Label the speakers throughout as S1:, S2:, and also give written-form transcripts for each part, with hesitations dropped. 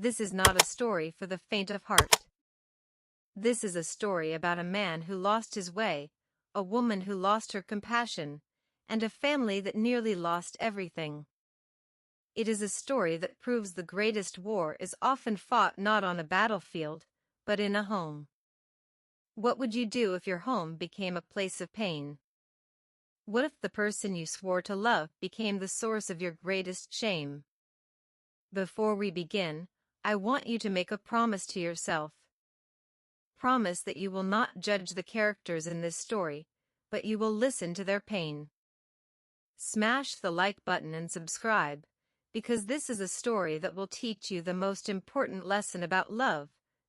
S1: This is not a story for the faint of heart. This is a story about a man who lost his way, a woman who lost her compassion, and a family that nearly lost everything. It is a story that proves the greatest war is often fought not on a battlefield, but in a home. What would you do if your home became a place of pain? What if the person you swore to love became the source of your greatest shame? Before we begin, I want you to make a promise to yourself. Promise that you will not judge the characters in this story, but you will listen to their pain. Smash the like button and subscribe, because this is a story that will teach you the most important lesson about love,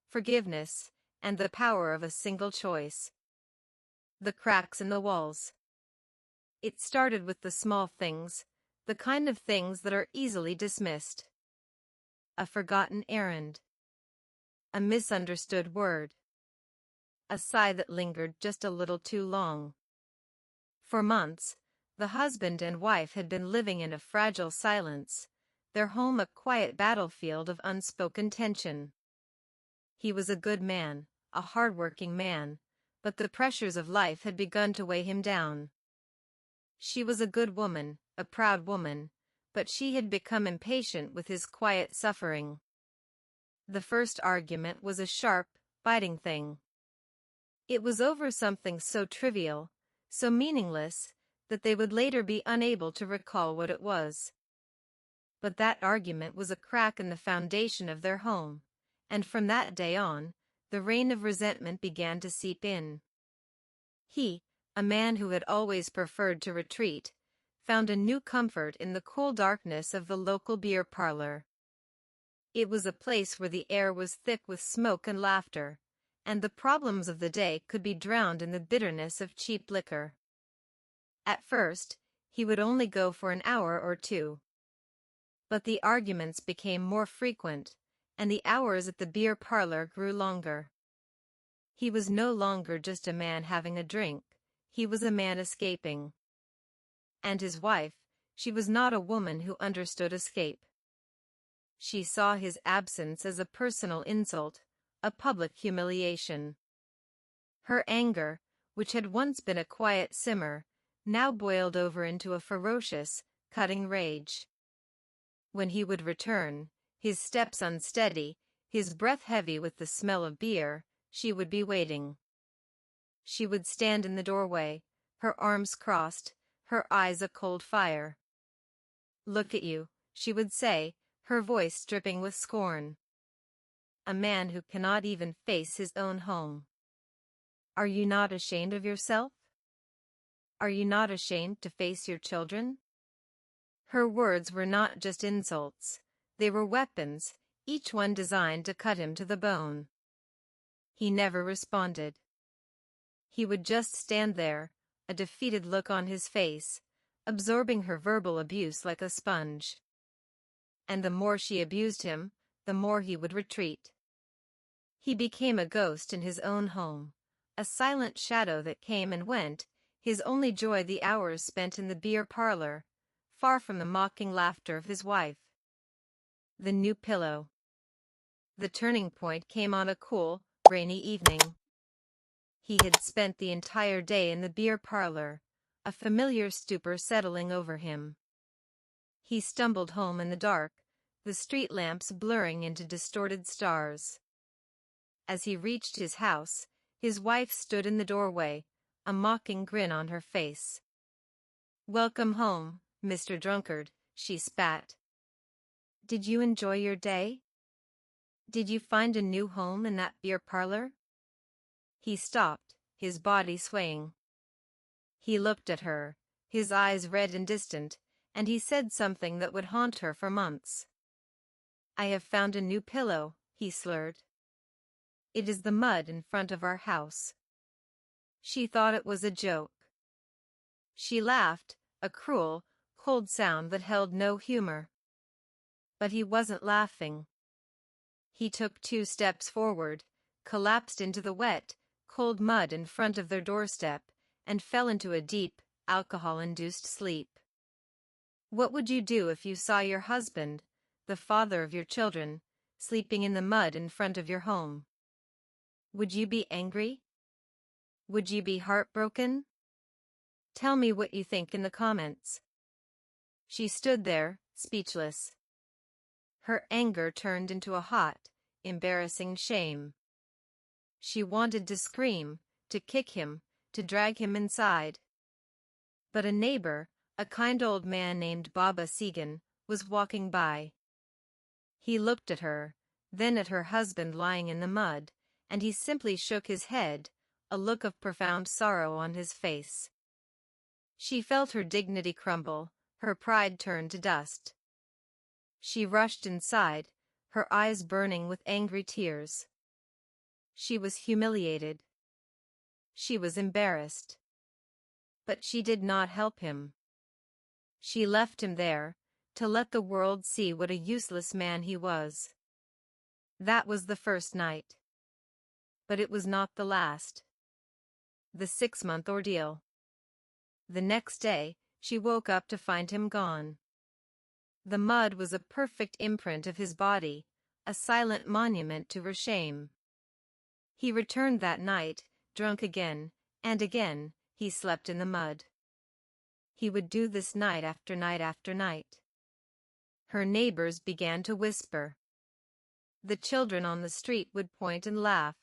S1: forgiveness, and the power of a single choice. The cracks in the walls. It started with the small things, the kind of things that are easily dismissed. A forgotten errand. A misunderstood word. A sigh that lingered just a little too long. For months, the husband and wife had been living in a fragile silence, their home a quiet battlefield of unspoken tension. He was a good man, a hard-working man, but the pressures of life had begun to weigh him down. She was a good woman, a proud woman, but she had become impatient with his quiet suffering. The first argument was a sharp, biting thing. It was over something so trivial, so meaningless, that they would later be unable to recall what it was. But that argument was a crack in the foundation of their home, and from that day on, the rain of resentment began to seep in. He, a man who had always preferred to retreat, found a new comfort in the cool darkness of the local beer parlor. It was a place where the air was thick with smoke and laughter, and the problems of the day could be drowned in the bitterness of cheap liquor. At first, he would only go for an hour or two. But the arguments became more frequent, and the hours at the beer parlor grew longer. He was no longer just a man having a drink, he was a man escaping. And his wife, she was not a woman who understood escape. She saw his absence as a personal insult, a public humiliation. Her anger, which had once been a quiet simmer, now boiled over into a ferocious, cutting rage. When he would return, his steps unsteady, his breath heavy with the smell of beer, she would be waiting. She would stand in the doorway, her arms crossed, her eyes a cold fire. "Look at you," she would say, her voice dripping with scorn. "A man who cannot even face his own home. Are you not ashamed of yourself? Are you not ashamed to face your children?" Her words were not just insults, they were weapons, each one designed to cut him to the bone. He never responded. He would just stand there, a defeated look on his face, absorbing her verbal abuse like a sponge. And the more she abused him, the more he would retreat. He became a ghost in his own home, a silent shadow that came and went, his only joy the hours spent in the beer parlor, far from the mocking laughter of his wife. The new pillow. The turning point came on a cool, rainy evening. He had spent the entire day in the beer parlor, a familiar stupor settling over him. He stumbled home in the dark, the street lamps blurring into distorted stars. As he reached his house, his wife stood in the doorway, a mocking grin on her face. "Welcome home, Mr. Drunkard," she spat. "Did you enjoy your day? Did you find a new home in that beer parlor?" He stopped, his body swaying. He looked at her, his eyes red and distant, and he said something that would haunt her for months. "I have found a new pillow," he slurred. "It is the mud in front of our house." She thought it was a joke. She laughed, a cruel, cold sound that held no humor. But he wasn't laughing. He took 2 steps forward, collapsed into the wet, cold mud in front of their doorstep, and fell into a deep, alcohol-induced sleep. What would you do if you saw your husband, the father of your children, sleeping in the mud in front of your home. Would you be angry? Would you be heartbroken? Tell me what you think in the comments. She stood there, speechless. Her anger turned into a hot, embarrassing shame. She wanted to scream, to kick him, to drag him inside. But a neighbor, a kind old man named Baba Segan, was walking by. He looked at her, then at her husband lying in the mud, and he simply shook his head, a look of profound sorrow on his face. She felt her dignity crumble, her pride turn to dust. She rushed inside, her eyes burning with angry tears. She was humiliated. She was embarrassed. But she did not help him. She left him there, to let the world see what a useless man he was. That was the first night. But it was not the last. The 6-month ordeal. The next day, she woke up to find him gone. The mud was a perfect imprint of his body, a silent monument to her shame. He returned that night, drunk again, and again, he slept in the mud. He would do this night after night after night. Her neighbors began to whisper. The children on the street would point and laugh.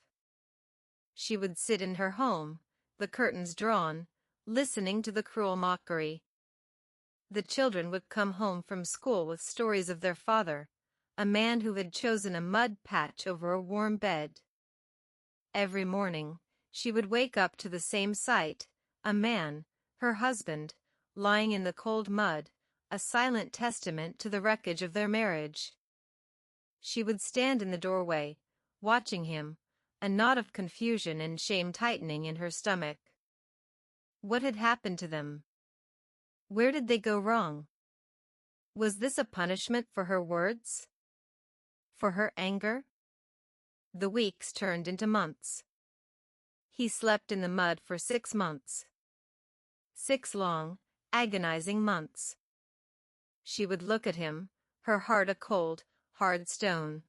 S1: She would sit in her home, the curtains drawn, listening to the cruel mockery. The children would come home from school with stories of their father, a man who had chosen a mud patch over a warm bed. Every morning, she would wake up to the same sight, a man, her husband, lying in the cold mud, a silent testament to the wreckage of their marriage. She would stand in the doorway, watching him, a knot of confusion and shame tightening in her stomach. What had happened to them? Where did they go wrong? Was this a punishment for her words? For her anger? The weeks turned into months. He slept in the mud for 6 months. 6 long, agonizing months. She would look at him, her heart a cold, hard stone.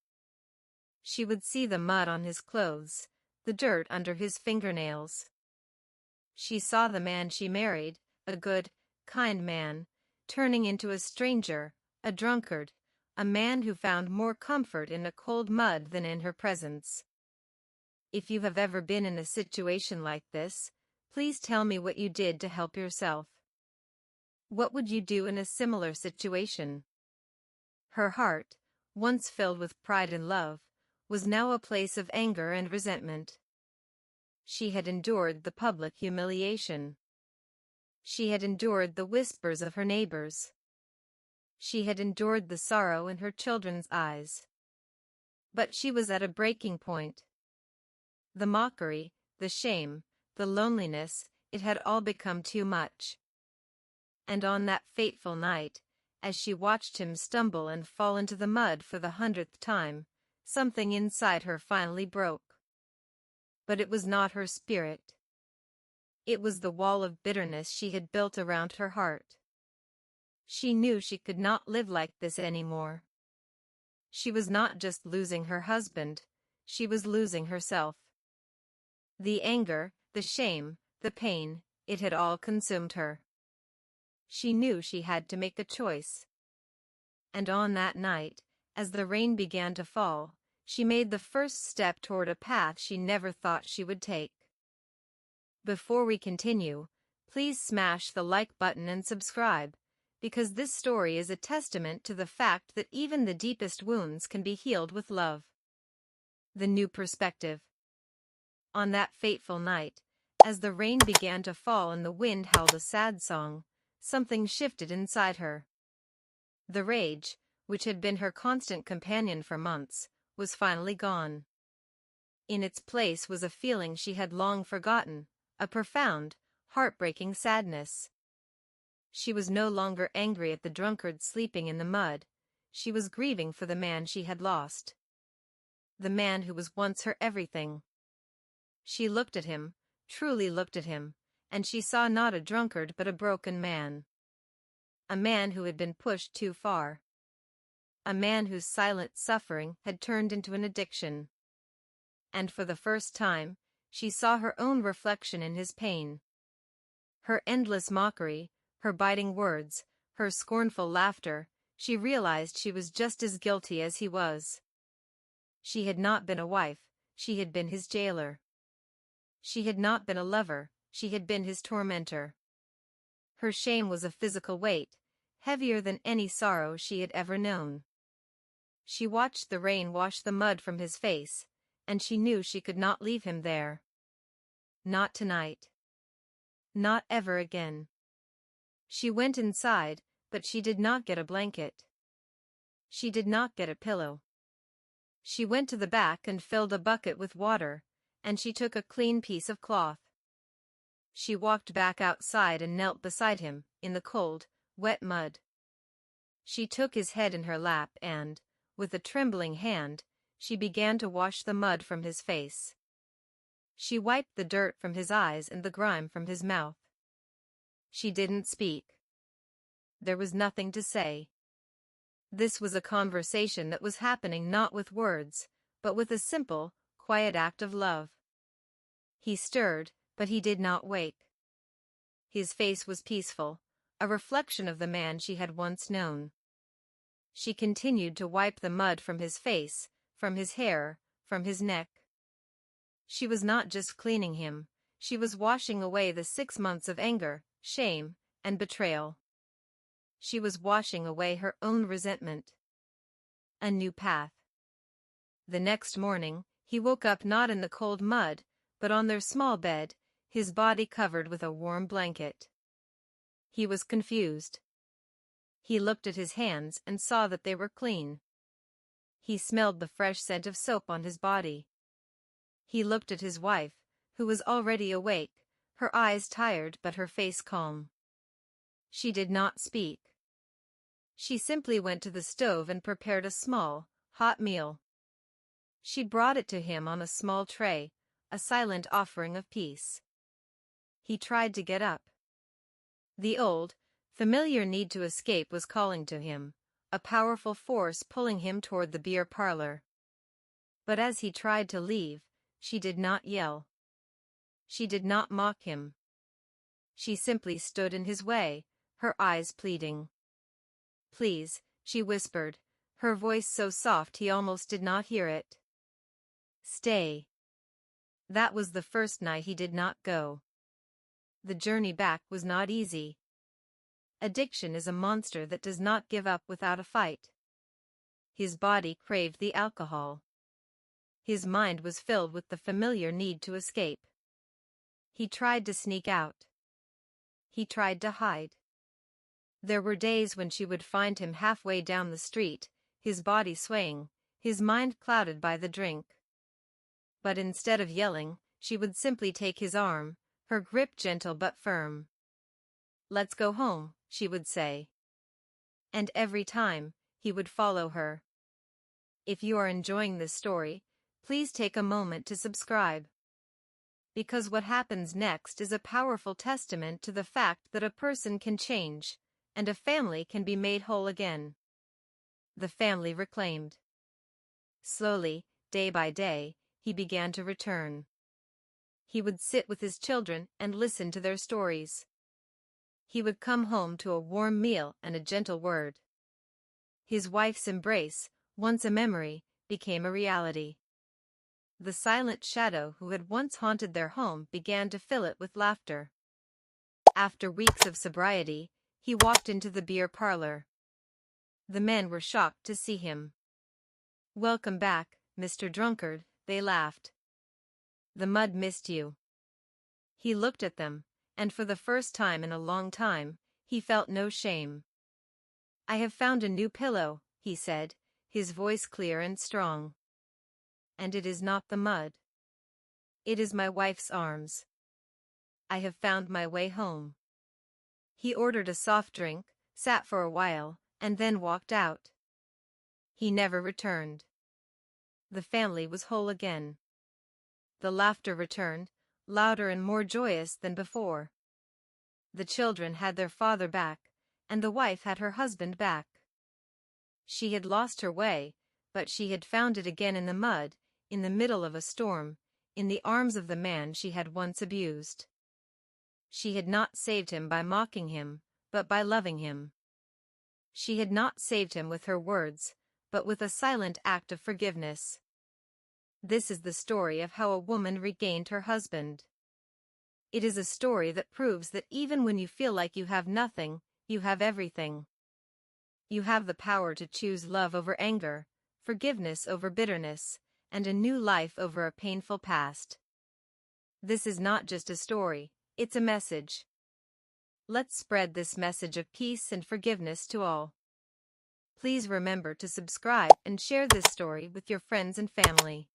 S1: She would see the mud on his clothes, the dirt under his fingernails. She saw the man she married, a good, kind man, turning into a stranger, a drunkard, a man who found more comfort in the cold mud than in her presence. If you have ever been in a situation like this, please tell me what you did to help yourself. What would you do in a similar situation? Her heart, once filled with pride and love, was now a place of anger and resentment. She had endured the public humiliation. She had endured the whispers of her neighbors. She had endured the sorrow in her children's eyes. But she was at a breaking point. The mockery, the shame, the loneliness, it had all become too much. And on that fateful night, as she watched him stumble and fall into the mud for the 100th time, something inside her finally broke. But it was not her spirit. It was the wall of bitterness she had built around her heart. She knew she could not live like this anymore. She was not just losing her husband, she was losing herself. The anger, the shame, the pain, it had all consumed her. She knew she had to make a choice. And on that night, as the rain began to fall, she made the first step toward a path she never thought she would take. Before we continue, please smash the like button and subscribe, because this story is a testament to the fact that even the deepest wounds can be healed with love. The new perspective. On that fateful night, as the rain began to fall and the wind howled a sad song, something shifted inside her. The rage, which had been her constant companion for months, was finally gone. In its place was a feeling she had long forgotten, a profound, heartbreaking sadness. She was no longer angry at the drunkard sleeping in the mud, she was grieving for the man she had lost. The man who was once her everything. She looked at him, truly looked at him, and she saw not a drunkard but a broken man. A man who had been pushed too far. a man whose silent suffering had turned into an addiction. And for the first time, she saw her own reflection in his pain. Her endless mockery, her biting words, her scornful laughter, she realized she was just as guilty as he was. She had not been a wife, she had been his jailer. She had not been a lover, she had been his tormentor. Her shame was a physical weight, heavier than any sorrow she had ever known. She watched the rain wash the mud from his face, and she knew she could not leave him there. Not tonight. Not ever again. She went inside, but she did not get a blanket. She did not get a pillow. She went to the back and filled a bucket with water, and she took a clean piece of cloth. She walked back outside and knelt beside him, in the cold, wet mud. She took his head in her lap and, with a trembling hand, she began to wash the mud from his face. She wiped the dirt from his eyes and the grime from his mouth. She didn't speak. There was nothing to say. This was a conversation that was happening not with words, but with a simple, quiet act of love. He stirred, but he did not wake. His face was peaceful, a reflection of the man she had once known. She continued to wipe the mud from his face, from his hair, from his neck. She was not just cleaning him, she was washing away the 6 months of anger, shame, and betrayal. She was washing away her own resentment. A new path. The next morning, he woke up not in the cold mud, but on their small bed, his body covered with a warm blanket. He was confused. He looked at his hands and saw that they were clean. He smelled the fresh scent of soap on his body. He looked at his wife, who was already awake, her eyes tired but her face calm. She did not speak. She simply went to the stove and prepared a small, hot meal. She brought it to him on a small tray, a silent offering of peace. He tried to get up. The old, familiar need to escape was calling to him, a powerful force pulling him toward the beer parlor. But as he tried to leave, she did not yell. She did not mock him. She simply stood in his way, her eyes pleading. "Please," she whispered, her voice so soft he almost did not hear it. "Stay." That was the first night he did not go. The journey back was not easy. Addiction is a monster that does not give up without a fight. His body craved the alcohol. His mind was filled with the familiar need to escape. He tried to sneak out. He tried to hide. There were days when she would find him halfway down the street, his body swaying, his mind clouded by the drink. But instead of yelling, she would simply take his arm, her grip gentle but firm. "Let's go home," she would say. And every time, he would follow her. If you are enjoying this story, please take a moment to subscribe. Because what happens next is a powerful testament to the fact that a person can change, and a family can be made whole again. The family reclaimed. Slowly, day by day, he began to return. He would sit with his children and listen to their stories. He would come home to a warm meal and a gentle word. His wife's embrace, once a memory, became a reality. The silent shadow who had once haunted their home began to fill it with laughter. After weeks of sobriety, he walked into the beer parlor. The men were shocked to see him. "Welcome back, Mr. Drunkard," they laughed. "The mud missed you." He looked at them, and for the first time in a long time, he felt no shame. "I have found a new pillow," he said, his voice clear and strong. "And it is not the mud. It is my wife's arms. I have found my way home." He ordered a soft drink, sat for a while, and then walked out. He never returned. The family was whole again. The laughter returned, louder and more joyous than before. The children had their father back, and the wife had her husband back. She had lost her way, but she had found it again in the mud, in the middle of a storm, in the arms of the man she had once abused. She had not saved him by mocking him, but by loving him. She had not saved him with her words, but with a silent act of forgiveness. This is the story of how a woman regained her husband. It is a story that proves that even when you feel like you have nothing, you have everything. You have the power to choose love over anger, forgiveness over bitterness, and a new life over a painful past. This is not just a story, it's a message. Let's spread this message of peace and forgiveness to all. Please remember to subscribe and share this story with your friends and family.